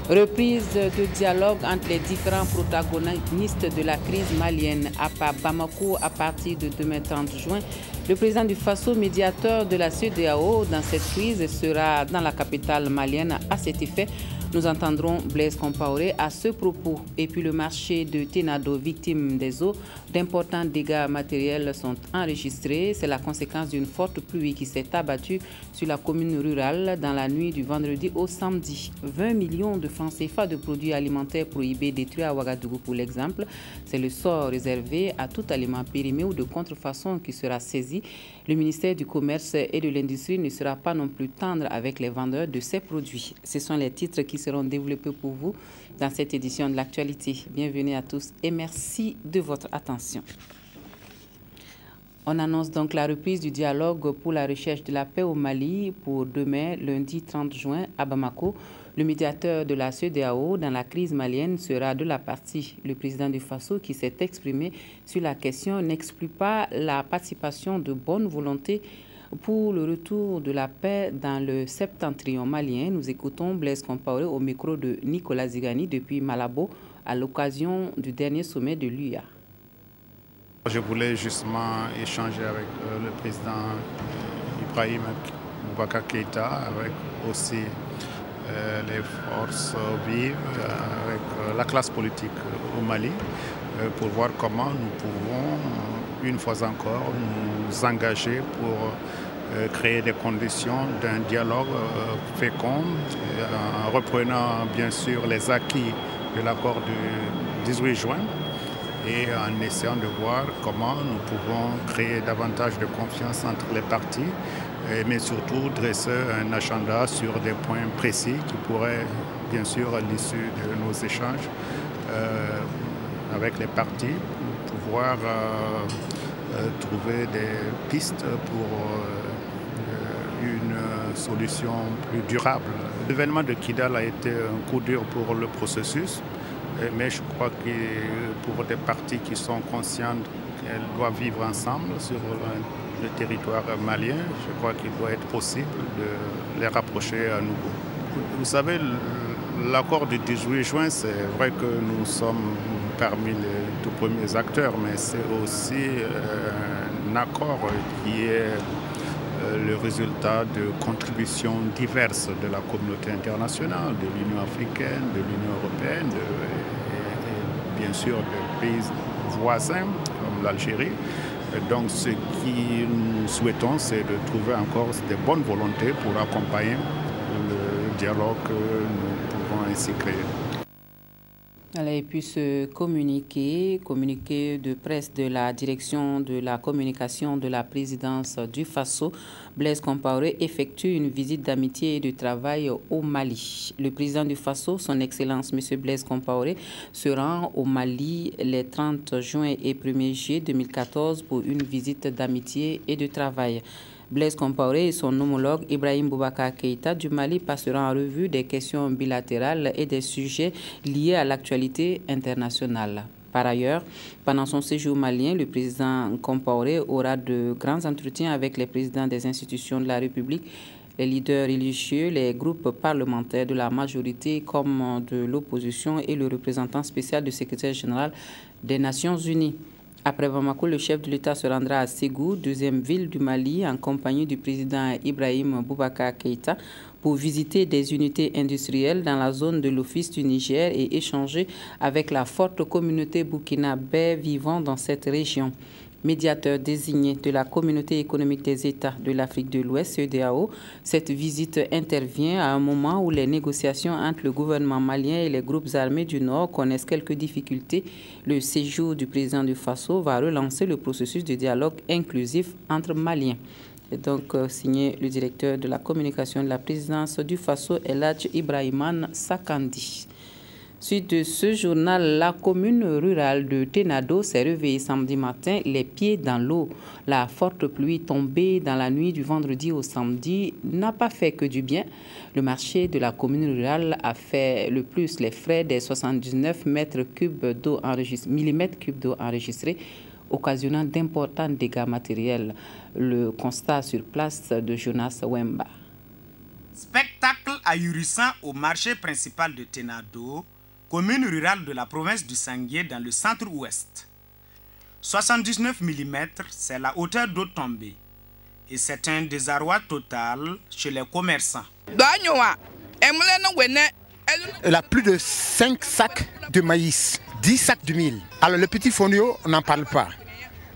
Reprise de dialogue entre les différents protagonistes de la crise malienne à Bamako à partir de demain 30 juin. Le président du Faso, médiateur de la CEDEAO dans cette crise, sera dans la capitale malienne. À cet effet, nous entendrons Blaise Compaoré à ce propos. Et puis le marché de Tenado, victime des eaux, d'importants dégâts matériels sont enregistrés. C'est la conséquence d'une forte pluie qui s'est abattue sur la commune rurale dans la nuit du vendredi au samedi. 20 millions de francs CFA de produits alimentaires prohibés détruits à Ouagadougou pour l'exemple. C'est le sort réservé à tout aliment périmé ou de contrefaçon qui sera saisi. Le ministère du Commerce et de l'Industrie ne sera pas non plus tendre avec les vendeurs de ces produits. Ce sont les titres qui seront développés pour vous dans cette édition de l'actualité. Bienvenue à tous et merci de votre attention. On annonce donc la reprise du dialogue pour la recherche de la paix au Mali pour demain, lundi 30 juin, à Bamako. Le médiateur de la CEDEAO dans la crise malienne sera de la partie. Le président du Faso, qui s'est exprimé sur la question, n'exclut pas la participation de bonne volonté pour le retour de la paix dans le septentrion malien. Nous écoutons Blaise Compaoré au micro de Nicolas Zigani depuis Malabo à l'occasion du dernier sommet de l'UA. Je voulais justement échanger avec le président Ibrahim Boubacar Keïta, avec aussi les forces vives, avec la classe politique au Mali, pour voir comment nous pouvons, une fois encore, nous engager pour créer des conditions d'un dialogue fécond, en reprenant bien sûr les acquis de l'accord du 18 juin et en essayant de voir comment nous pouvons créer davantage de confiance entre les parties, mais surtout dresser un agenda sur des points précis qui pourraient, bien sûr, à l'issue de nos échanges avec les parties, pouvoir trouver des pistes pour une solution plus durable. L'événement de Kidal a été un coup dur pour le processus, mais je crois que pour des parties qui sont conscientes qu'elles doivent vivre ensemble sur le territoire malien, je crois qu'il doit être possible de les rapprocher à nouveau. Vous savez, l'accord du 18 juin, c'est vrai que nous sommes parmi les tout premiers acteurs, mais c'est aussi un accord qui est le résultat de contributions diverses de la communauté internationale, de l'Union africaine, de l'Union européenne, et bien sûr des pays voisins comme l'Algérie. Donc ce que nous souhaitons, c'est de trouver encore des bonnes volontés pour accompagner le dialogue que nous pouvons ainsi créer. Et puis ce communiqué de presse de la direction de la communication de la présidence du Faso, Blaise Compaoré effectue une visite d'amitié et de travail au Mali. Le président du Faso, son Excellence M. Blaise Compaoré, se rend au Mali les 30 juin et 1er juillet 2014 pour une visite d'amitié et de travail. Blaise Compaoré et son homologue Ibrahim Boubacar Keïta du Mali passeront en revue des questions bilatérales et des sujets liés à l'actualité internationale. Par ailleurs, pendant son séjour malien, le président Compaoré aura de grands entretiens avec les présidents des institutions de la République, les leaders religieux, les groupes parlementaires de la majorité comme de l'opposition et le représentant spécial du secrétaire général des Nations Unies. Après Bamako, le chef de l'État se rendra à Ségou, deuxième ville du Mali, en compagnie du président Ibrahim Boubacar Keïta, pour visiter des unités industrielles dans la zone de l'Office du Niger et échanger avec la forte communauté burkinabé vivant dans cette région. Médiateur désigné de la Communauté économique des États de l'Afrique de l'Ouest, CEDEAO, cette visite intervient à un moment où les négociations entre le gouvernement malien et les groupes armés du Nord connaissent quelques difficultés. Le séjour du président du Faso va relancer le processus de dialogue inclusif entre Maliens. Et donc, signé le directeur de la communication de la présidence du Faso, Eladj Ibrahiman Sakandi. Suite de ce journal, la commune rurale de Tenado s'est réveillée samedi matin les pieds dans l'eau. La forte pluie tombée dans la nuit du vendredi au samedi n'a pas fait que du bien. Le marché de la commune rurale a fait le plus les frais des 79 millimètres cubes d'eau enregistrés, occasionnant d'importants dégâts matériels. Le constat sur place de Jonas Wemba. Spectacle ahurissant au marché principal de Tenado, commune rurale de la province du Sangué dans le centre-ouest. 79 mm, c'est la hauteur d'eau tombée. Et c'est un désarroi total chez les commerçants. Elle a plus de 5 sacs de maïs, 10 sacs de mil. Alors le petit fonio, on n'en parle pas.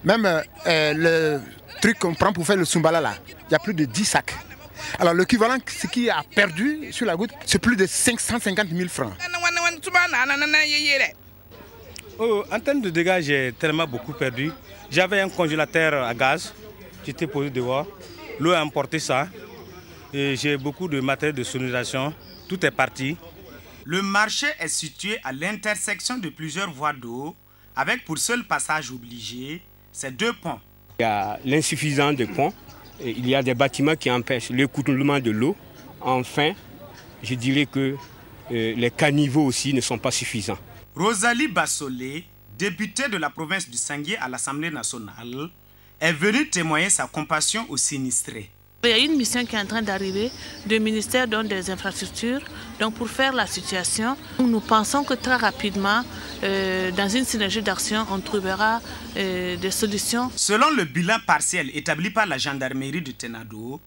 Même le truc qu'on prend pour faire le sumbala là, il y a plus de 10 sacs. Alors l'équivalent, ce qui a perdu sur la goutte, c'est plus de 550 000 francs. En termes de dégâts, j'ai tellement beaucoup perdu. J'avais un congélateur à gaz, j'étais posé dehors. L'eau a emporté ça. Et j'ai beaucoup de matériel de sonorisation. Tout est parti. Le marché est situé à l'intersection de plusieurs voies d'eau, avec pour seul passage obligé ces 2 ponts. Il y a l'insuffisance des ponts. Et il y a des bâtiments qui empêchent l'écoulement de l'eau. Enfin, je dirais que les caniveaux aussi ne sont pas suffisants. Rosalie Bassolé, députée de la province du Sangué à l'Assemblée nationale, est venue témoigner sa compassion aux sinistrés. Il y a une mission qui est en train d'arriver du ministère des infrastructures. Donc pour faire la situation, nous pensons que très rapidement, dans une synergie d'action, on trouvera des solutions. Selon le bilan partiel établi par la gendarmerie de Tenado,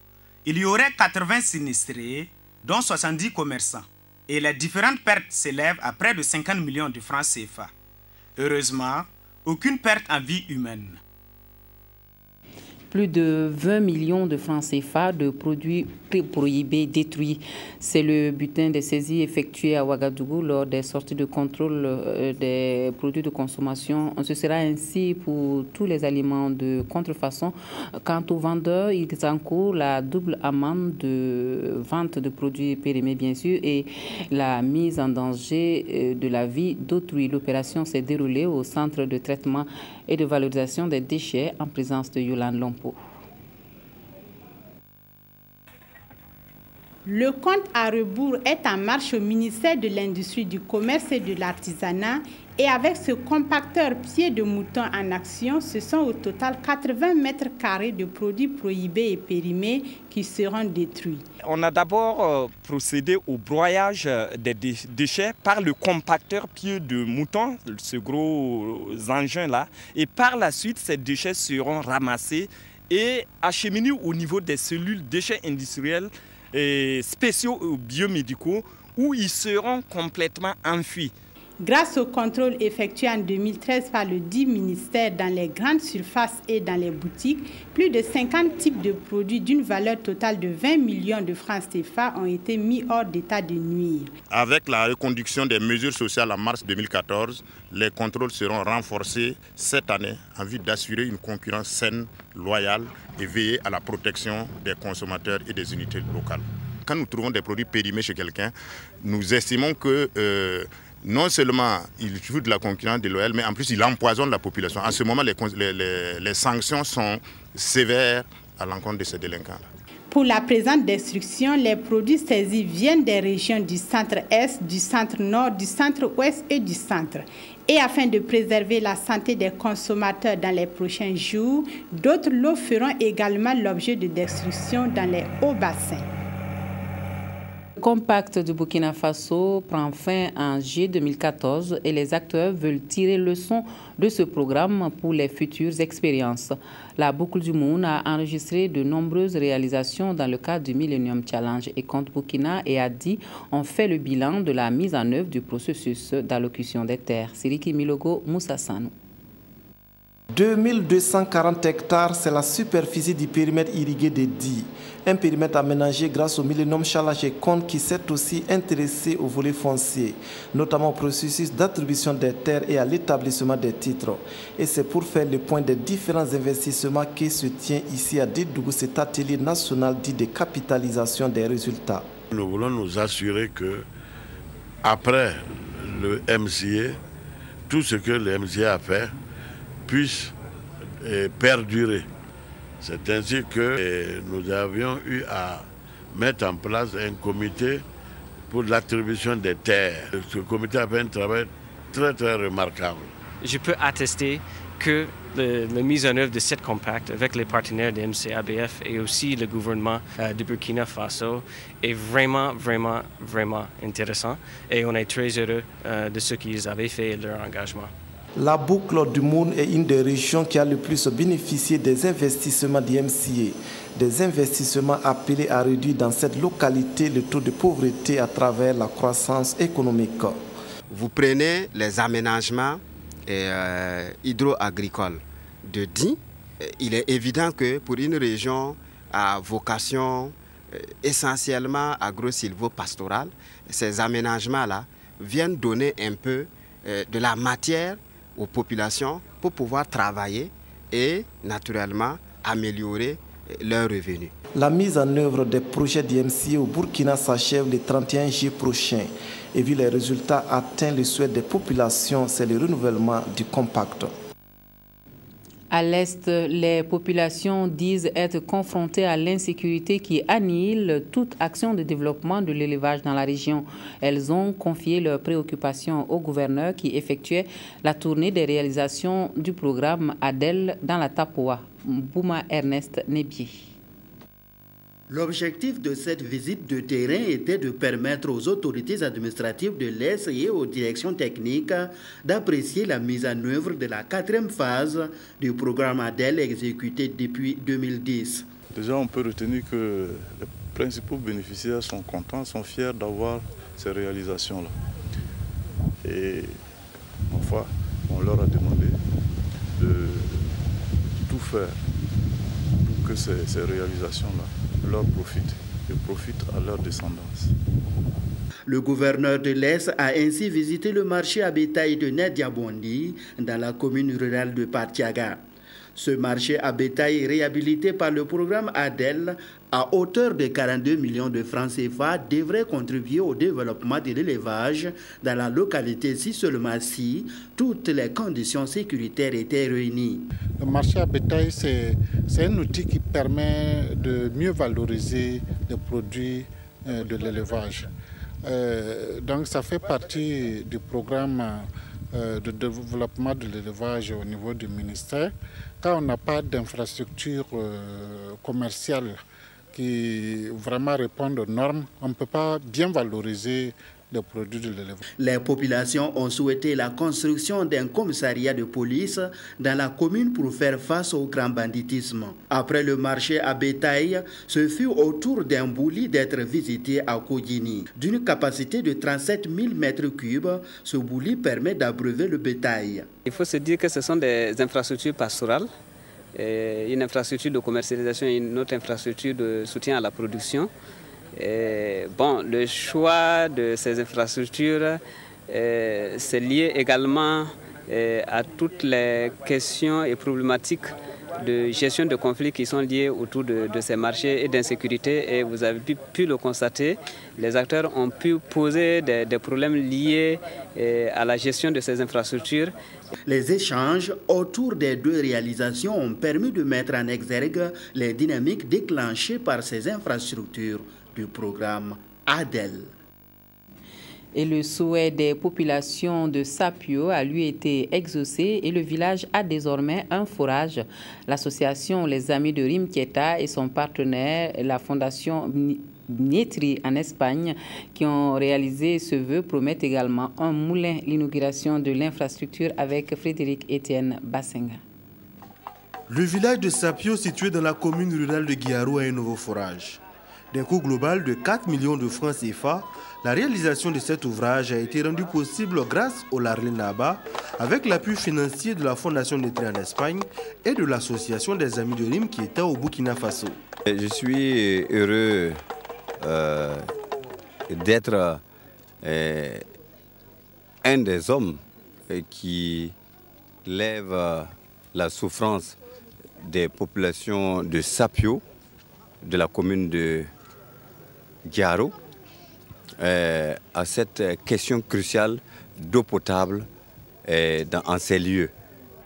il y aurait 80 sinistrés, dont 70 commerçants. Et les différentes pertes s'élèvent à près de 50 millions de francs CFA. Heureusement, aucune perte en vie humaine. Plus de 20 millions de francs CFA de produits prohibés détruits. C'est le butin des saisies effectuées à Ouagadougou lors des sorties de contrôle des produits de consommation. Ce sera ainsi pour tous les aliments de contrefaçon. Quant aux vendeurs, ils encourent la double amende de vente de produits périmés, bien sûr, et la mise en danger de la vie d'autrui. L'opération s'est déroulée au centre de traitement et de valorisation des déchets en présence de Yolande Lompo. Le compte à rebours est en marche au ministère de l'Industrie, du Commerce et de l'Artisanat. Et avec ce compacteur pied de mouton en action, ce sont au total 80 mètres carrés de produits prohibés et périmés qui seront détruits. On a d'abord procédé au broyage des déchets par le compacteur pied de mouton, ce gros engin-là. Et par la suite, ces déchets seront ramassés et acheminés au niveau des cellules déchets industriels spéciaux ou biomédicaux où ils seront complètement enfuis. Grâce au contrôle effectué en 2013 par le dit ministère dans les grandes surfaces et dans les boutiques, plus de 50 types de produits d'une valeur totale de 20 millions de francs CFA ont été mis hors d'état de nuire. Avec la reconduction des mesures sociales en mars 2014, les contrôles seront renforcés cette année en vue d'assurer une concurrence saine, loyale et veiller à la protection des consommateurs et des unités locales. Quand nous trouvons des produits périmés chez quelqu'un, nous estimons que non seulement il joue de la concurrence déloyale, mais en plus il empoisonne la population. En ce moment, les sanctions sont sévères à l'encontre de ces délinquants-là. Pour la présente destruction, les produits saisis viennent des régions du centre-est, du centre-nord, du centre-ouest et du centre. Et afin de préserver la santé des consommateurs dans les prochains jours, d'autres lots feront également l'objet de destruction dans les hauts bassins. Le compact du Burkina Faso prend fin en juillet 2014 et les acteurs veulent tirer leçon de ce programme pour les futures expériences. La Boucle du Monde a enregistré de nombreuses réalisations dans le cadre du Millennium Challenge et Compte Burkina et a dit on fait le bilan de la mise en œuvre du processus d'allocution des terres. Siriki Milogo Moussa Sanou. 2240 hectares, c'est la superficie du périmètre irrigué de DI. Un périmètre aménagé grâce au Millennium Challenge et Compte qui s'est aussi intéressé au volet foncier, notamment au processus d'attribution des terres et à l'établissement des titres. Et c'est pour faire le point des différents investissements qui se tient ici à Didougou, cet atelier national dit de capitalisation des résultats. Nous voulons nous assurer que, après le MCA, tout ce que le MCA a fait puisse perdurer. C'est ainsi que nous avions eu à mettre en place un comité pour l'attribution des terres. Ce comité a fait un travail très très remarquable. Je peux attester que la mise en œuvre de cette compacte avec les partenaires de MCABF et aussi le gouvernement de Burkina Faso est vraiment intéressant et on est très heureux de ce qu'ils avaient fait et leur engagement. La boucle du Moun est une des régions qui a le plus bénéficié des investissements du MCA, des investissements appelés à réduire dans cette localité le taux de pauvreté à travers la croissance économique. Vous prenez les aménagements hydro-agricoles de Di, il est évident que pour une région à vocation essentiellement agro-silvo-pastorale, ces aménagements-là viennent donner un peu de la matière aux populations pour pouvoir travailler et naturellement améliorer leurs revenus. La mise en œuvre des projets d'IMCA au Burkina s'achève le 31 juillet prochain. Et vu les résultats atteints, le souhait des populations, c'est le renouvellement du compact. À l'Est, les populations disent être confrontées à l'insécurité qui annihile toute action de développement de l'élevage dans la région. Elles ont confié leurs préoccupations au gouverneur qui effectuait la tournée des réalisations du programme ADEL dans la Tapoa. Bouma Ernest Nebier. L'objectif de cette visite de terrain était de permettre aux autorités administratives de l'Est et aux directions techniques d'apprécier la mise en œuvre de la 4e phase du programme ADEL exécuté depuis 2010. Déjà, on peut retenir que les principaux bénéficiaires sont contents, sont fiers d'avoir ces réalisations-là. Et enfin, on leur a demandé de tout faire pour que ces réalisations-là leur profitent et profitent à leur descendance. Le gouverneur de l'Est a ainsi visité le marché à bétail de Nediabondi dans la commune rurale de Partiaga. Ce marché à bétail réhabilité par le programme ADEL à hauteur de 42 millions de francs CFA devrait contribuer au développement de l'élevage dans la localité si seulement si toutes les conditions sécuritaires étaient réunies. Le marché à bétail, c'est un outil qui permet de mieux valoriser les produits de l'élevage. Donc ça fait partie du programme de développement de l'élevage au niveau du ministère. Quand on n'a pas d'infrastructure commerciale qui vraiment répondent aux normes, on ne peut pas bien valoriser les produits de l'élevage. Les populations ont souhaité la construction d'un commissariat de police dans la commune pour faire face au grand banditisme. Après le marché à bétail, ce fut au tour d'un bouli d'être visité à Kodjini. D'une capacité de 37 000 m3, ce bouli permet d'abreuver le bétail. Il faut se dire que ce sont des infrastructures pastorales, une infrastructure de commercialisation et une autre infrastructure de soutien à la production. Le choix de ces infrastructures, c'est lié également à toutes les questions et problématiques de gestion de conflits qui sont liés autour de ces marchés et d'insécurité. Et vous avez pu le constater, les acteurs ont pu poser des problèmes liés à la gestion de ces infrastructures. Les échanges autour des deux réalisations ont permis de mettre en exergue les dynamiques déclenchées par ces infrastructures du programme ADEL. Et le souhait des populations de Sapio a lui été exaucé et le village a désormais un forage. L'association Les Amis de Rimquieta et son partenaire, la fondation Nietri en Espagne, qui ont réalisé ce vœu, promettent également un moulin. L'inauguration de l'infrastructure avec Frédéric Etienne Bassenga. Le village de Sapio, situé dans la commune rurale de Guiaro, a un nouveau forage. D'un coût global de 4 millions de francs CFA, la réalisation de cet ouvrage a été rendue possible grâce au Larlenaba, avec l'appui financier de la Fondation Nietri en Espagne et de l'Association des Amis de Rimquieta au Burkina Faso. Je suis heureux d'être un des hommes qui lève la souffrance des populations de Sapio, de la commune de Guiaro, à cette question cruciale d'eau potable en ces lieux.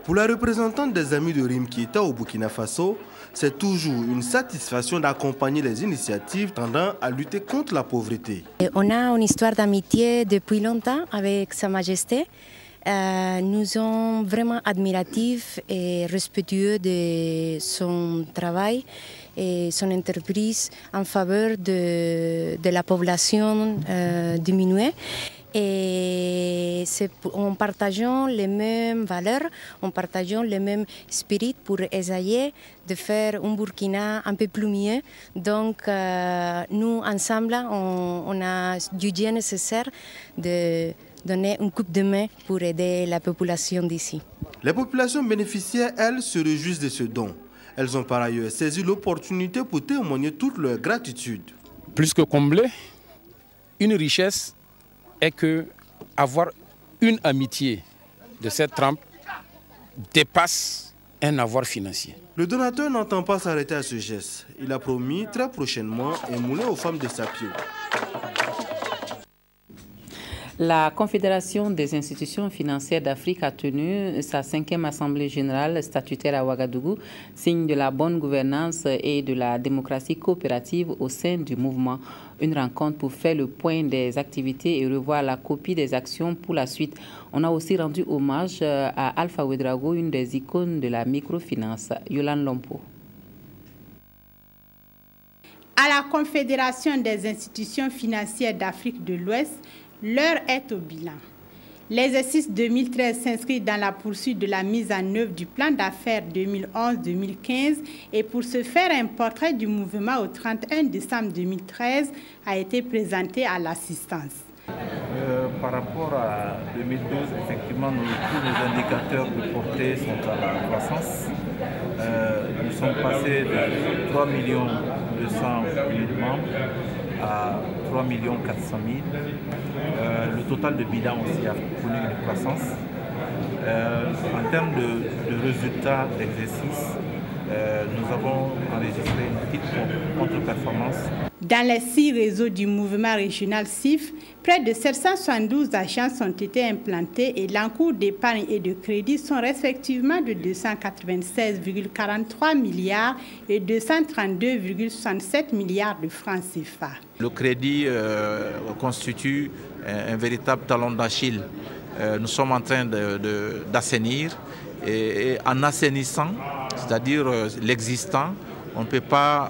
Pour la représentante des Amis de Rimquieta au Burkina Faso, c'est toujours une satisfaction d'accompagner les initiatives tendant à lutter contre la pauvreté. On a une histoire d'amitié depuis longtemps avec Sa Majesté. nous sommes vraiment admiratifs et respectueux de son travail et son entreprise en faveur de la population diminuée. Et en partageant les mêmes valeurs, en partageant le même esprit pour essayer de faire un Burkina un peu plus mieux. Donc nous, ensemble, on a jugé nécessaire de donner une coupe de main pour aider la population d'ici. Les populations bénéficiaires, elles, se réjouissent de ce don. Elles ont par ailleurs saisi l'opportunité pour témoigner toute leur gratitude. Plus que combler, une richesse est que avoir une amitié de cette trempe dépasse un avoir financier. Le donateur n'entend pas s'arrêter à ce geste. Il a promis très prochainement un moulin aux femmes de Sapio. La Confédération des institutions financières d'Afrique a tenu sa 5e Assemblée générale statutaire à Ouagadougou, signe de la bonne gouvernance et de la démocratie coopérative au sein du mouvement. Une rencontre pour faire le point des activités et revoir la copie des actions pour la suite. On a aussi rendu hommage à Alpha Ouedraogo, une des icônes de la microfinance. Yolande Lompo. À la Confédération des institutions financières d'Afrique de l'Ouest, l'heure est au bilan. L'exercice 2013 s'inscrit dans la poursuite de la mise en œuvre du plan d'affaires 2011-2015 et pour ce faire, un portrait du mouvement au 31 décembre 2013 a été présenté à l'assistance. Par rapport à 2012, effectivement, tous les indicateurs de portée sont à la croissance. Nous sommes passés de 3 200 000 membres à 3 400 000. Le total de bilan aussi a connu une croissance. En termes de résultats d'exercice, nous avons enregistré une petite contre-performance. Dans les 6 réseaux du mouvement régional CIF, près de 772 agences ont été implantées et l'encours d'épargne et de crédit sont respectivement de 296,43 milliards et 232,67 milliards de francs CFA. Le crédit constitue un véritable talon d'Achille. Nous sommes en train d'assainir et en assainissant, c'est-à-dire l'existant, on ne peut pas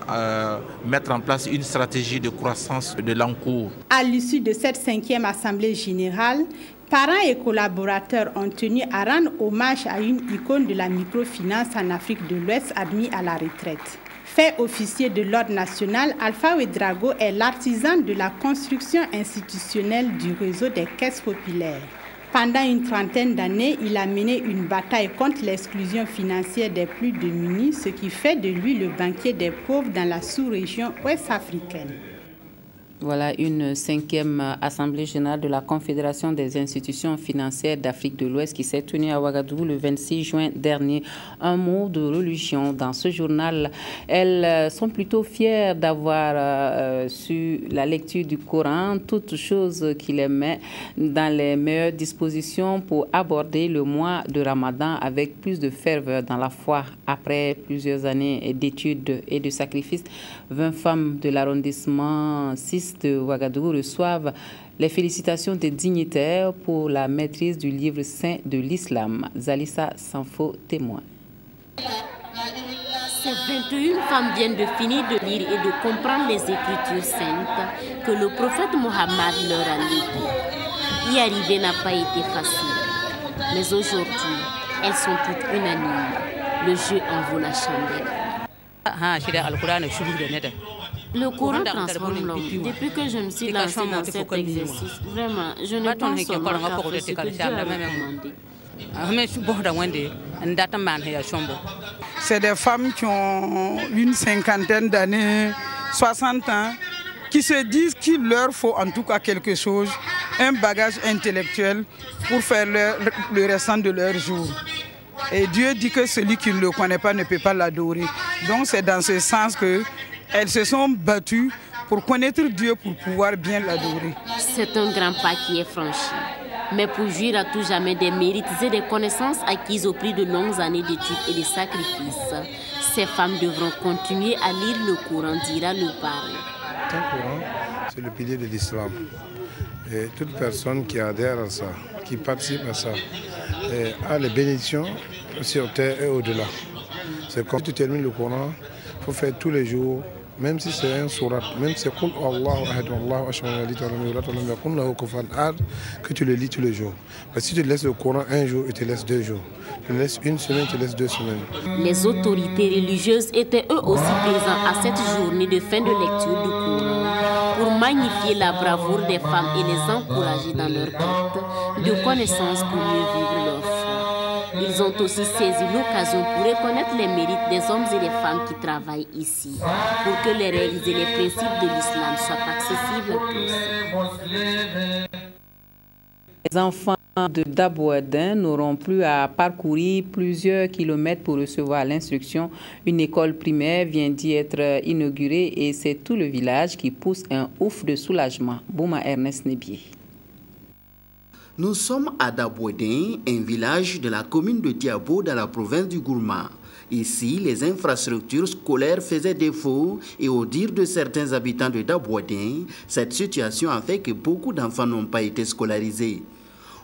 mettre en place une stratégie de croissance de l'encours. À l'issue de cette 5e Assemblée générale, parents et collaborateurs ont tenu à rendre hommage à une icône de la microfinance en Afrique de l'Ouest admise à la retraite. Fait officier de l'ordre national, Alpha Ouedraogo est l'artisan de la construction institutionnelle du réseau des caisses populaires. Pendant une trentaine d'années, il a mené une bataille contre l'exclusion financière des plus démunis, ce qui fait de lui le banquier des pauvres dans la sous-région ouest-africaine. Voilà une 5e Assemblée générale de la Confédération des institutions financières d'Afrique de l'Ouest qui s'est tenue à Ouagadougou le 26 juin dernier. Un mot de religion dans ce journal. Elles sont plutôt fières d'avoir su la lecture du Coran, toute chose qui les met dans les meilleures dispositions pour aborder le mois de Ramadan avec plus de ferveur dans la foi. Après plusieurs années d'études et de sacrifices, 20 femmes de l'arrondissement 6 de Ouagadougou reçoivent les félicitations des dignitaires pour la maîtrise du livre saint de l'islam. Zalissa Sanfo témoin. Ces 21 femmes viennent de finir de lire et de comprendre les Écritures saintes que le prophète Mohammed leur a léguées. Y arriver n'a pas été facile, mais aujourd'hui, elles sont toutes unanimes. Le jeu en vaut la chandelle. Le Coran transforme l'homme. Depuis que je me suis lancée dans cet exercice, vraiment, je ne pense seulement qu'à faire ce que Dieu a recommandé. C'est des femmes qui ont une 50aine d'années, 60 ans, qui se disent qu'il leur faut en tout cas quelque chose, un bagage intellectuel pour faire le restant de leur jour. Et Dieu dit que celui qui ne le connaît pas ne peut pas l'adorer. Donc c'est dans ce sens qu'elles se sont battues pour connaître Dieu, pour pouvoir bien l'adorer. C'est un grand pas qui est franchi. Mais pour jouir à tout jamais des mérites et des connaissances acquises au prix de longues années d'études et de sacrifices, ces femmes devront continuer à lire le Coran, dira le parrain. Le Coran, c'est le pilier de l'islam. Et toute personne qui adhère à ça, qui participent à ça a les bénédictions sur terre et au-delà. C'est quand tu termines le Coran, il faut faire tous les jours, même si c'est un surat, même si c'est que tu le lis tous les jours. Mais si tu laisses le Coran un jour, il te laisse 2 jours. Tu le laisses une semaine, il te laisse 2 semaines. Les autorités religieuses étaient eux aussi présents à cette journée de fin de lecture du Coran pour magnifier la bravoure des femmes et les encourager dans leur quête de connaissances pour mieux vivre leur foi. Ils ont aussi saisi l'occasion pour reconnaître les mérites des hommes et des femmes qui travaillent ici, pour que les règles et les principes de l'islam soient accessibles à tous. Les enfants de Dabouadin n'auront plus à parcourir plusieurs kilomètres pour recevoir l'instruction. Une école primaire vient d'y être inaugurée et c'est tout le village qui pousse un ouf de soulagement. Bouma Ernest Nebier. Nous sommes à Dabouadin, un village de la commune de Diabo dans la province du Gourma. Ici, les infrastructures scolaires faisaient défaut et au dire de certains habitants de Dabouadin, cette situation a fait que beaucoup d'enfants n'ont pas été scolarisés.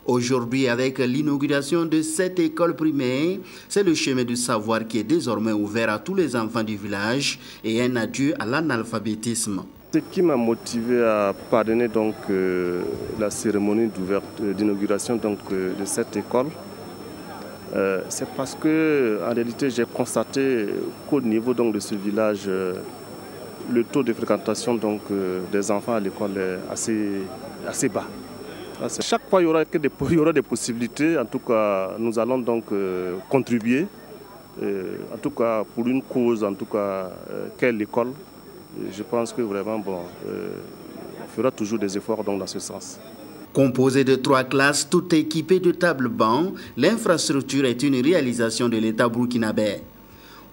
Aujourd'hui, avec l'inauguration de cette école primaire, c'est le chemin du savoir qui est désormais ouvert à tous les enfants du village et un adieu à l'analphabétisme. Ce qui m'a motivé à parrainer donc la cérémonie d'inauguration de cette école, c'est parce que en réalité j'ai constaté qu'au niveau donc de ce village, le taux de fréquentation donc des enfants à l'école est assez bas. Chaque fois il y aura des possibilités. En tout cas, nous allons donc contribuer, en tout cas pour une cause, en tout cas qu'est l'école. Je pense que vraiment, on fera toujours des efforts dans ce sens. Composé de 3 classes, toutes équipées de tables-bancs, l'infrastructure est une réalisation de l'État burkinabé.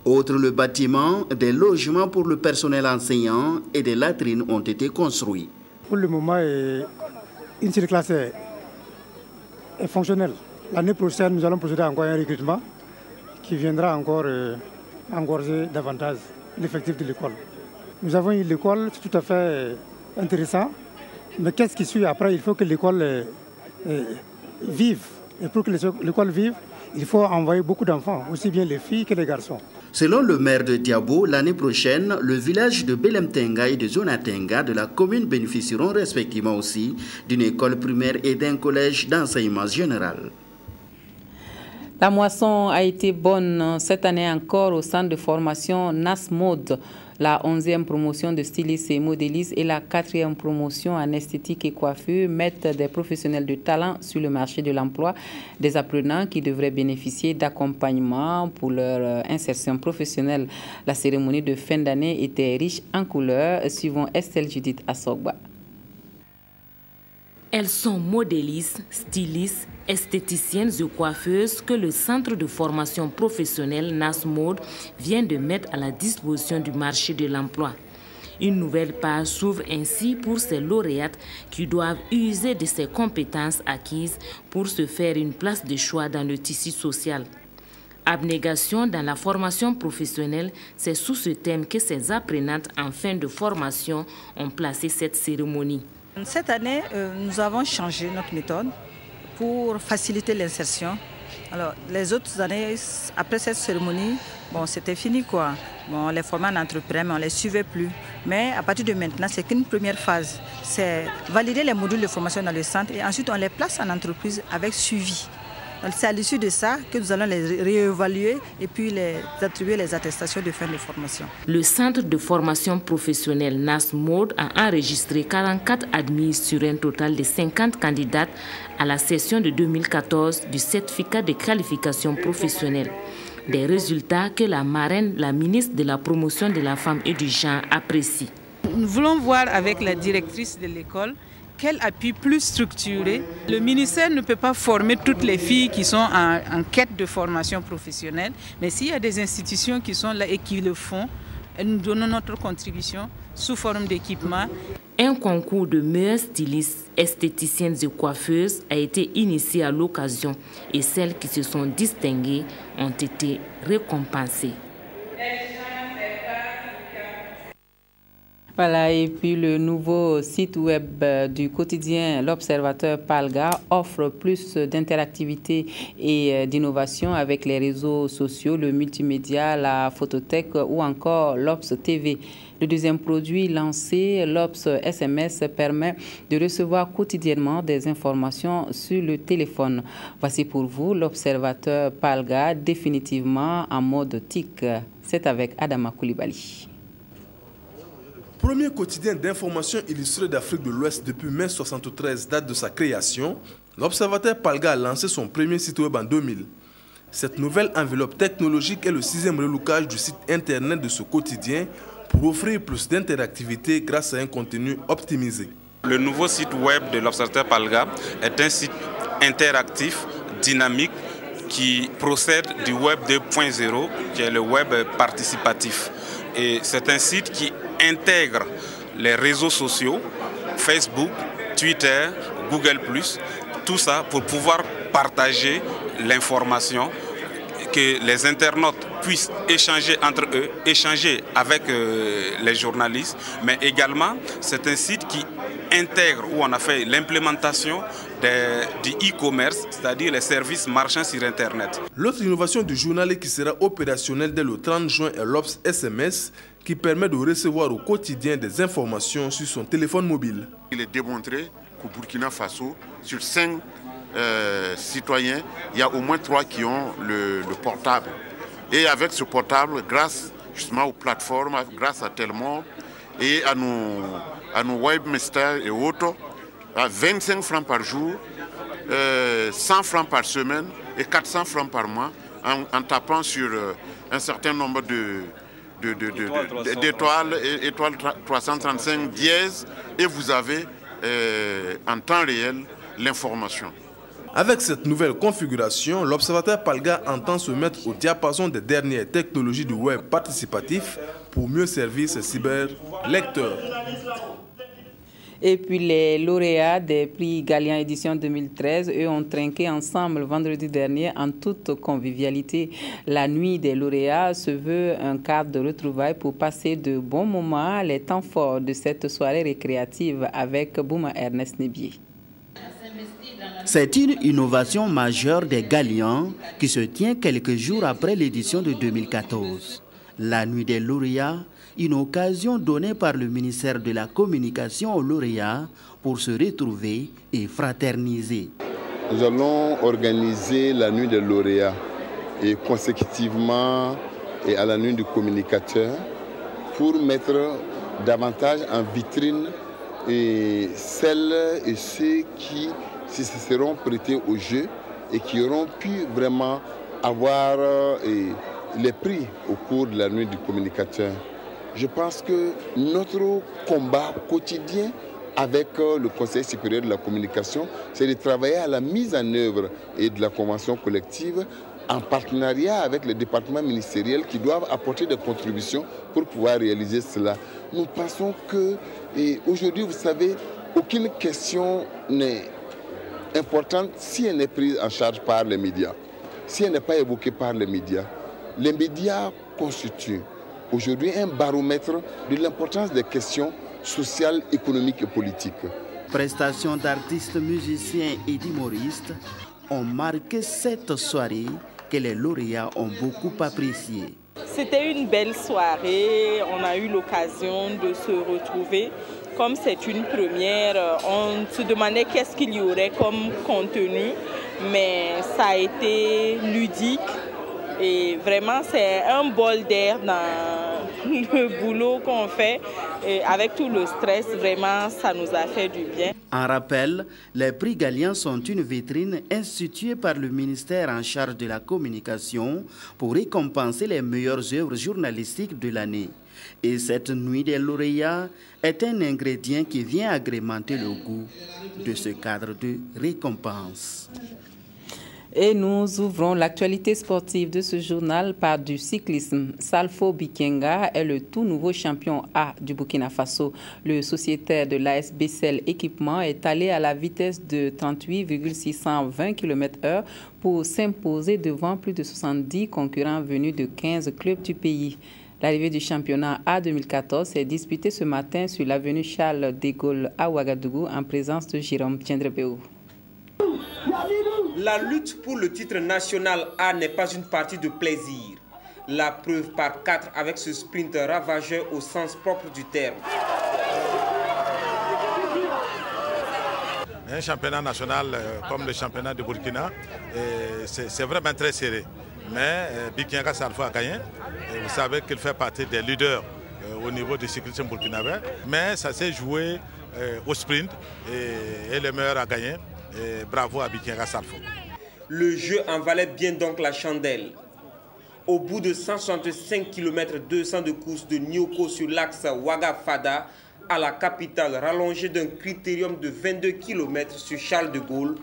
Outre le bâtiment, des logements pour le personnel enseignant et des latrines ont été construits. Pour le moment, une seule classe est fonctionnelle. L'année prochaine, nous allons procéder encore à un recrutement qui viendra encore engorger davantage l'effectif de l'école. Nous avons eu l'école, c'est tout à fait intéressant. Mais qu'est-ce qui suit après? Il faut que l'école vive. Et pour que l'école vive, il faut envoyer beaucoup d'enfants, aussi bien les filles que les garçons. Selon le maire de Diabo, l'année prochaine, le village de Belemtenga et de Zonatenga de la commune bénéficieront respectivement aussi d'une école primaire et d'un collège d'enseignement général. La moisson a été bonne cette année encore au centre de formation NASMOD. La 11e promotion de stylistes et modélistes et la 4e promotion en esthétique et coiffure mettent des professionnels de talent sur le marché de l'emploi, des apprenants qui devraient bénéficier d'accompagnement pour leur insertion professionnelle. La cérémonie de fin d'année était riche en couleurs, suivant Estelle Judith Assogba. Elles sont modélistes, stylistes, esthéticiennes et coiffeuses que le centre de formation professionnelle NASMOD vient de mettre à la disposition du marché de l'emploi. Une nouvelle page s'ouvre ainsi pour ces lauréates qui doivent user de ces compétences acquises pour se faire une place de choix dans le tissu social. Abnégation dans la formation professionnelle, c'est sous ce thème que ces apprenantes en fin de formation ont placé cette cérémonie. Cette année, nous avons changé notre méthode pour faciliter l'insertion. Alors, les autres années, après cette cérémonie, c'était fini quoi. On les formait en entrepreneur, mais on ne les suivait plus. Mais à partir de maintenant, c'est qu'une première phase. C'est valider les modules de formation dans le centre et ensuite on les place en entreprise avec suivi. C'est à l'issue de ça que nous allons les réévaluer et puis les attribuer les attestations de fin de formation. Le centre de formation professionnelle NASMOD a enregistré 44 admises sur un total de 50 candidates à la session de 2014 du certificat de qualification professionnelle. Des résultats que la marraine, la ministre de la promotion de la femme et du genre, apprécie. Nous voulons voir avec la directrice de l'école quel appui plus structuré. Le ministère ne peut pas former toutes les filles qui sont en quête de formation professionnelle, mais s'il y a des institutions qui sont là et qui le font, nous donnons notre contribution sous forme d'équipement. Un concours de meilleures stylistes, esthéticiennes et coiffeuses a été initié à l'occasion et celles qui se sont distinguées ont été récompensées. Voilà, et puis le nouveau site web du quotidien L'Observateur Palga offre plus d'interactivité et d'innovation avec les réseaux sociaux, le multimédia, la photothèque ou encore l'Obs TV. Le deuxième produit lancé, l'Obs SMS, permet de recevoir quotidiennement des informations sur le téléphone. Voici pour vous l'Observateur Palga, définitivement en mode TIC. C'est avec Adama Koulibaly. Premier quotidien d'information illustré d'Afrique de l'Ouest depuis mai 1973, date de sa création, l'Observateur Palga a lancé son premier site web en 2000. Cette nouvelle enveloppe technologique est le 6e relookage du site internet de ce quotidien pour offrir plus d'interactivité grâce à un contenu optimisé. Le nouveau site web de l'Observateur Palga est un site interactif, dynamique, qui procède du web 2.0, qui est le web participatif. Et c'est un site qui intègre les réseaux sociaux, Facebook, Twitter, Google+, tout ça pour pouvoir partager l'information, que les internautes puissent échanger entre eux, échanger avec les journalistes, mais également c'est un site qui intègre, où on a fait l'implémentation du e-commerce, c'est-à-dire les services marchands sur Internet. L'autre innovation du journal qui sera opérationnelle dès le 30 juin est l'Obs SMS, qui permet de recevoir au quotidien des informations sur son téléphone mobile. Il est démontré qu'au Burkina Faso, sur 5 citoyens, il y a au moins 3 qui ont le portable. Et avec ce portable, grâce justement aux plateformes, grâce à Telmore et à nos webmasters et autres, à 25 francs par jour, 100 francs par semaine et 400 francs par mois, en tapant sur un certain nombre d'étoiles, étoile 335 dièse, et vous avez en temps réel l'information. Avec cette nouvelle configuration, l'Observateur Palga entend se mettre au diapason des dernières technologies du web participatif pour mieux servir ses cyberlecteurs. Et puis les lauréats des prix Gallian édition 2013, eux, ont trinqué ensemble vendredi dernier en toute convivialité. La nuit des lauréats se veut un cadre de retrouvailles pour passer de bons moments, les temps forts de cette soirée récréative avec Bouma Ernest Nébier. C'est une innovation majeure des Gallians qui se tient quelques jours après l'édition de 2014. La nuit des lauréats, une occasion donnée par le ministère de la Communication aux lauréats pour se retrouver et fraterniser. Nous allons organiser la nuit des lauréats et consécutivement et à la nuit du communicateur pour mettre davantage en vitrine et celles et ceux qui se seront prêtés au jeu et qui auront pu vraiment avoir les prix au cours de la nuit du communicateur. Je pense que notre combat quotidien avec le Conseil supérieur de la communication, c'est de travailler à la mise en œuvre et de la convention collective en partenariat avec les départements ministériels qui doivent apporter des contributions pour pouvoir réaliser cela. Nous pensons que aujourd'hui, vous savez, aucune question n'est importante si elle n'est prise en charge par les médias, si elle n'est pas évoquée par les médias. Les médias constituent aujourd'hui un baromètre de l'importance des questions sociales, économiques et politiques. Prestations d'artistes, musiciens et d'humoristes ont marqué cette soirée que les lauréats ont beaucoup appréciée. C'était une belle soirée, on a eu l'occasion de se retrouver. Comme c'est une première, on se demandait qu'est-ce qu'il y aurait comme contenu, mais ça a été ludique. Et vraiment, c'est un bol d'air dans le boulot qu'on fait. Et avec tout le stress, vraiment, ça nous a fait du bien. En rappel, les prix Gallian sont une vitrine instituée par le ministère en charge de la communication pour récompenser les meilleures œuvres journalistiques de l'année. Et cette nuit des lauréats est un ingrédient qui vient agrémenter le goût de ce cadre de récompense. Et nous ouvrons l'actualité sportive de ce journal par du cyclisme. Salfo Bikenga est le tout nouveau champion A du Burkina Faso. Le sociétaire de l'AS Bessel Équipement est allé à la vitesse de 38,620 km/h pour s'imposer devant plus de 70 concurrents venus de 15 clubs du pays. L'arrivée du championnat A 2014 s'est disputée ce matin sur l'avenue Charles de Gaulle à Ouagadougou en présence de Jérôme Tiendrebéou. La lutte pour le titre national A n'est pas une partie de plaisir. La preuve par 4 avec ce sprint ravageur au sens propre du terme. Un championnat national comme le championnat de Burkina, c'est vraiment très serré. Mais Bikenga Salfo a gagné. Et vous savez qu'il fait partie des leaders au niveau du cyclisme burkinabé. Mais ça s'est joué au sprint et le meilleur a gagné. Et bravo à Bikenga Salfo. Le jeu en valait bien donc la chandelle. Au bout de 165 km 200 de course de Nyoko sur l'axe Ouaga-Fada, à la capitale, rallongée d'un critérium de 22 km sur Charles de Gaulle,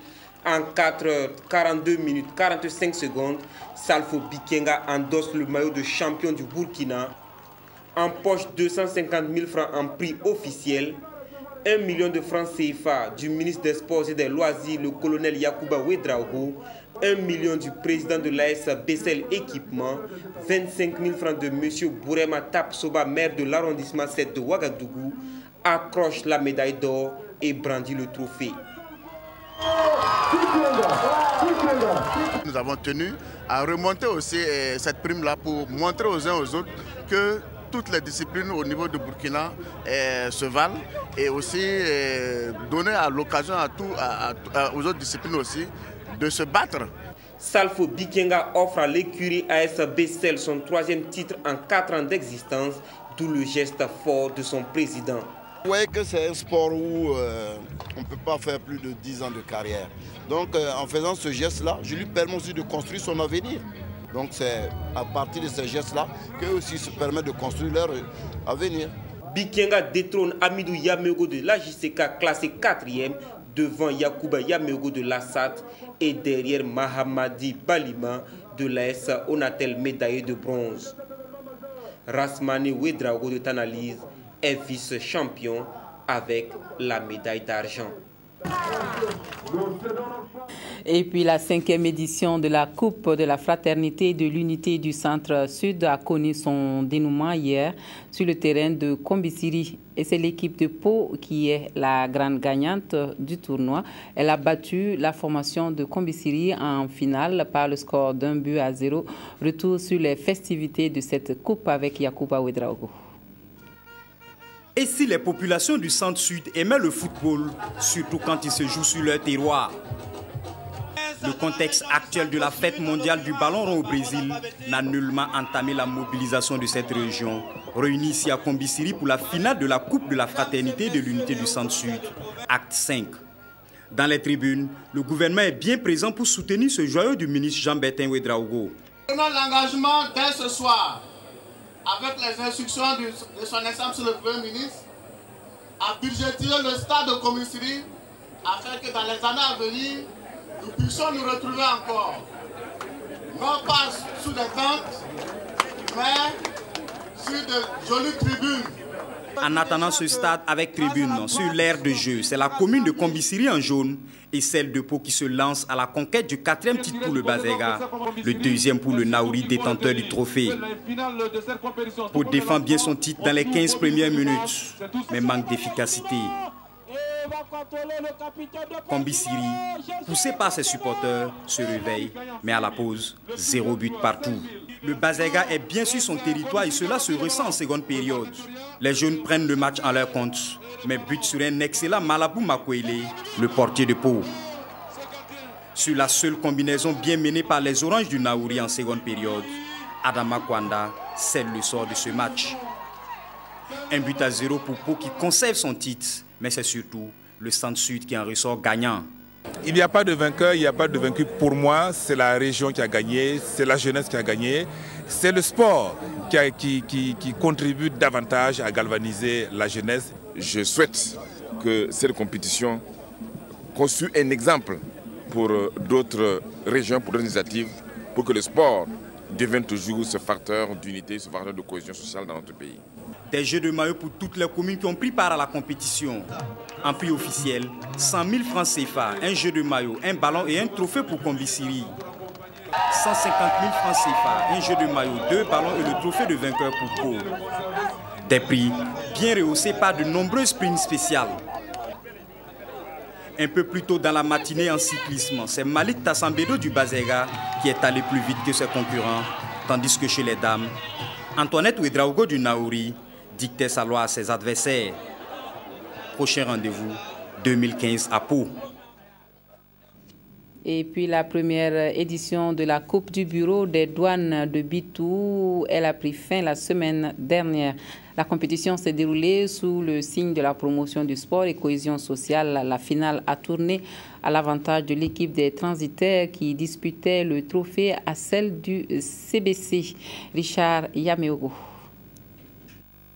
en 4 h 42 minutes 45 secondes, Salfo Bikenga endosse le maillot de champion du Burkina, empoche 250 000 francs en prix officiel, 1 million de francs CFA du ministre des Sports et des Loisirs, le colonel Yacouba Ouedraogo, 1 million du président de l'AS Bessel Équipement, 25 000 francs de M. Bourema Tapsoba, maire de l'arrondissement 7 de Ouagadougou, accroche la médaille d'or et brandit le trophée. Nous avons tenu à remonter aussi cette prime-là pour montrer aux uns aux autres que toutes les disciplines au niveau de Burkina se valent et aussi donner à l'occasion aux autres disciplines aussi de se battre. Salfo Bikenga offre à l'écurie AS Bessel son 3e titre en 4 ans d'existence, d'où le geste fort de son président. Vous voyez que c'est un sport où on ne peut pas faire plus de 10 ans de carrière. Donc en faisant ce geste-là, je lui permets aussi de construire son avenir. Donc c'est à partir de ces gestes-là qu'eux aussi se permettent de construire leur avenir. Bikenga détrône Amidou Yameogo de l'AJCK classé 4e devant Yacouba Yameogo de l'Assat et derrière Mahamadi Balima de l'AS Onatel médaillé de bronze. Rasmani Ouedraogo de Tanalise est vice-champion avec la médaille d'argent. Et puis la 5e édition de la Coupe de la Fraternité et de l'Unité du Centre-Sud a connu son dénouement hier sur le terrain de Kombisiri. Et c'est l'équipe de Pau qui est la grande gagnante du tournoi. Elle a battu la formation de Kombisiri en finale par le score d'1-0. Retour sur les festivités de cette coupe avec Yacouba Ouedraogo. Et si les populations du centre-sud aimaient le football, surtout quand il se joue sur leur terroir? Le contexte actuel de la fête mondiale du ballon rond au Brésil n'a nullement entamé la mobilisation de cette région, réunie ici à Kombisiri pour la finale de la Coupe de la Fraternité et de l'Unité du Centre-Sud, acte 5. Dans les tribunes, le gouvernement est bien présent pour soutenir ce joyau du ministre Jean-Bertin Ouedraogo. Prenons l'engagement dès ce soir, avec les instructions de son Excellence le Premier ministre, à budgéter le stade de Kombisiri afin que dans les années à venir, nous puissions nous retrouver encore, non pas sous des tentes, mais sur de jolies tribunes. En attendant ce stade avec tribune sur l'aire de jeu, c'est la commune de Kombisiri en jaune et celle de Pau qui se lance à la conquête du 4e titre pour le Bazega, le 2e pour le Naouri détenteur du trophée. Pau défend bien son titre dans les 15 premières minutes, mais manque d'efficacité. Kombisiri, poussé par ses supporters, se réveille, mais à la pause, 0 but partout. Le Bazega est bien sur son territoire et cela se ressent en seconde période. Les jeunes prennent le match en leur compte, mais butent sur un excellent Malabou Makwele, le portier de Pau. Sur la seule combinaison bien menée par les Oranges du Naouri en seconde période, Adama Kwanda scelle le sort de ce match. 1-0 pour Pau qui conserve son titre, mais c'est surtout le Centre-Sud qui en ressort gagnant. Il n'y a pas de vainqueur, il n'y a pas de vaincu. Pour moi, c'est la région qui a gagné, c'est la jeunesse qui a gagné. C'est le sport qui contribue davantage à galvaniser la jeunesse. Je souhaite que cette compétition constitue un exemple pour d'autres régions, pour d'autres initiatives, pour que le sport devienne toujours ce facteur d'unité, ce facteur de cohésion sociale dans notre pays. Des jeux de maillot pour toutes les communes qui ont pris part à la compétition. En prix officiel, 100 000 francs CFA, un jeu de maillot, un ballon et un trophée pour Kombisiri. 150 000 francs CFA, un jeu de maillot, 2 ballons et le trophée de vainqueur pour Pau. Des prix bien rehaussés par de nombreuses primes spéciales. Un peu plus tôt dans la matinée en cyclisme, c'est Malik Tassambedo du Bazega qui est allé plus vite que ses concurrents, tandis que chez les dames, Antoinette Ouedraogo du Naouri dictait sa loi à ses adversaires. Prochain rendez-vous, 2015 à Pau. Et puis la première édition de la Coupe du Bureau des douanes de Bitou, elle a pris fin la semaine dernière. La compétition s'est déroulée sous le signe de la promotion du sport et cohésion sociale. La finale a tourné à l'avantage de l'équipe des transitaires qui disputait le trophée à celle du CBC. Richard Yameogo.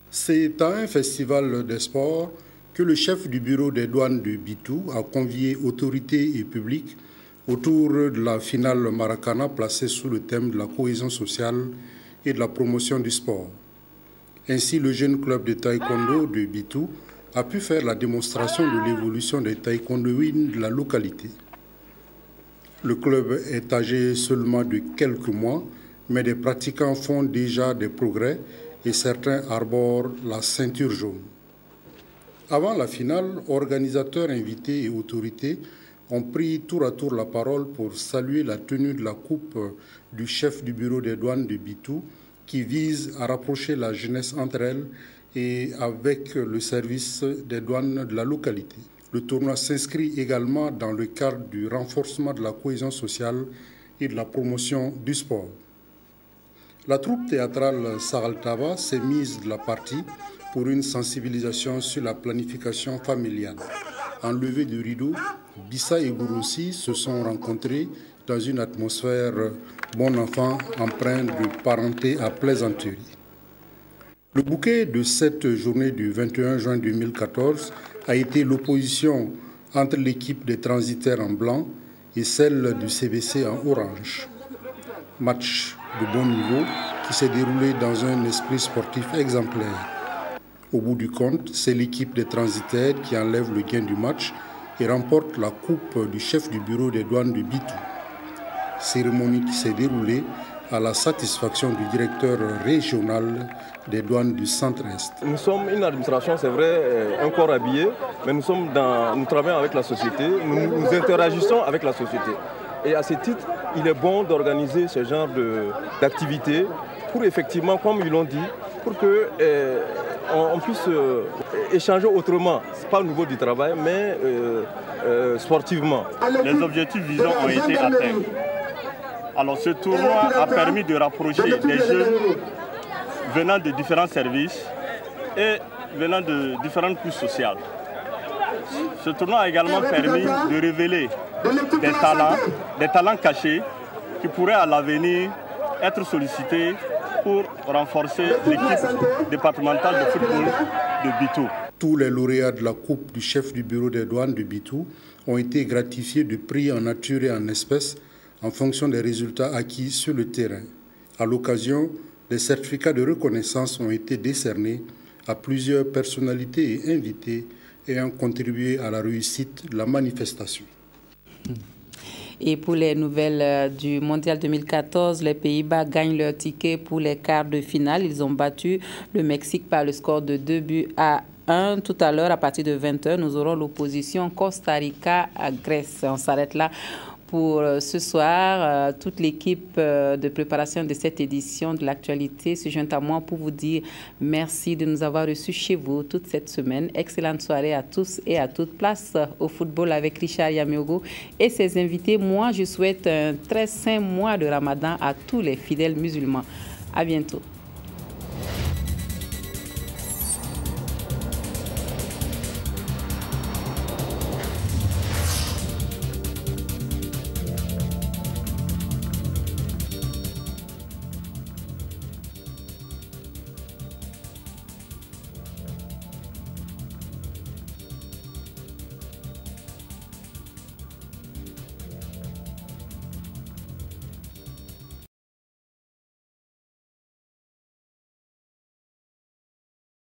C'est à un festival des sports que le chef du bureau des douanes de Bitou a convié autorités et publics autour de la finale Maracana placée sous le thème de la cohésion sociale et de la promotion du sport. Ainsi, le jeune club de taekwondo de Bitou a pu faire la démonstration de l'évolution des taekwondoïnes de la localité. Le club est âgé seulement de quelques mois, mais des pratiquants font déjà des progrès et certains arborent la ceinture jaune. Avant la finale, organisateurs, invités et autorités ont pris tour à tour la parole pour saluer la tenue de la coupe du chef du bureau des douanes de Bitou qui vise à rapprocher la jeunesse entre elles et avec le service des douanes de la localité. Le tournoi s'inscrit également dans le cadre du renforcement de la cohésion sociale et de la promotion du sport. La troupe théâtrale Saraltava s'est mise de la partie pour une sensibilisation sur la planification familiale. En levée de rideau, Bissa et Gourossi se sont rencontrés dans une atmosphère bon enfant empreinte de parenté à plaisanterie. Le bouquet de cette journée du 21 juin 2014 a été l'opposition entre l'équipe des transitaires en blanc et celle du CBC en orange. Match de bon niveau qui s'est déroulé dans un esprit sportif exemplaire. Au bout du compte, c'est l'équipe des transitaires qui enlève le gain du match et remporte la coupe du chef du bureau des douanes de Bitou. Cérémonie qui s'est déroulée à la satisfaction du directeur régional des douanes du Centre-Est. Nous sommes une administration, c'est vrai, un corps habillé, mais nous travaillons avec la société, nous interagissons avec la société. Et à ce titre, il est bon d'organiser ce genre d'activités pour effectivement, comme ils l'ont dit, pour que on puisse échanger autrement, pas au niveau du travail, mais sportivement. Les objectifs visés ont été atteints. Alors ce tournoi a permis de rapprocher des jeunes venant de différents services et venant de différentes couches sociales. Ce tournoi a également permis de révéler des talents cachés qui pourraient à l'avenir être sollicités pour renforcer l'équipe départementale de football de Bitou. Tous les lauréats de la coupe du chef du bureau des douanes de Bitou ont été gratifiés de prix en nature et en espèces en fonction des résultats acquis sur le terrain. À l'occasion, des certificats de reconnaissance ont été décernés à plusieurs personnalités et invités ayant contribué à la réussite de la manifestation. Et pour les nouvelles du Mondial 2014, les Pays-Bas gagnent leur ticket pour les quarts de finale. Ils ont battu le Mexique par le score de 2-1. Tout à l'heure, à partir de 20h, nous aurons l'opposition Costa Rica à Grèce. On s'arrête là pour ce soir. Toute l'équipe de préparation de cette édition de l'actualité se joint à moi pour vous dire merci de nous avoir reçus chez vous toute cette semaine. Excellente soirée à tous et à toutes. Place au football avec Richard Yameogo et ses invités. Moi, je souhaite un très saint mois de Ramadan à tous les fidèles musulmans. À bientôt.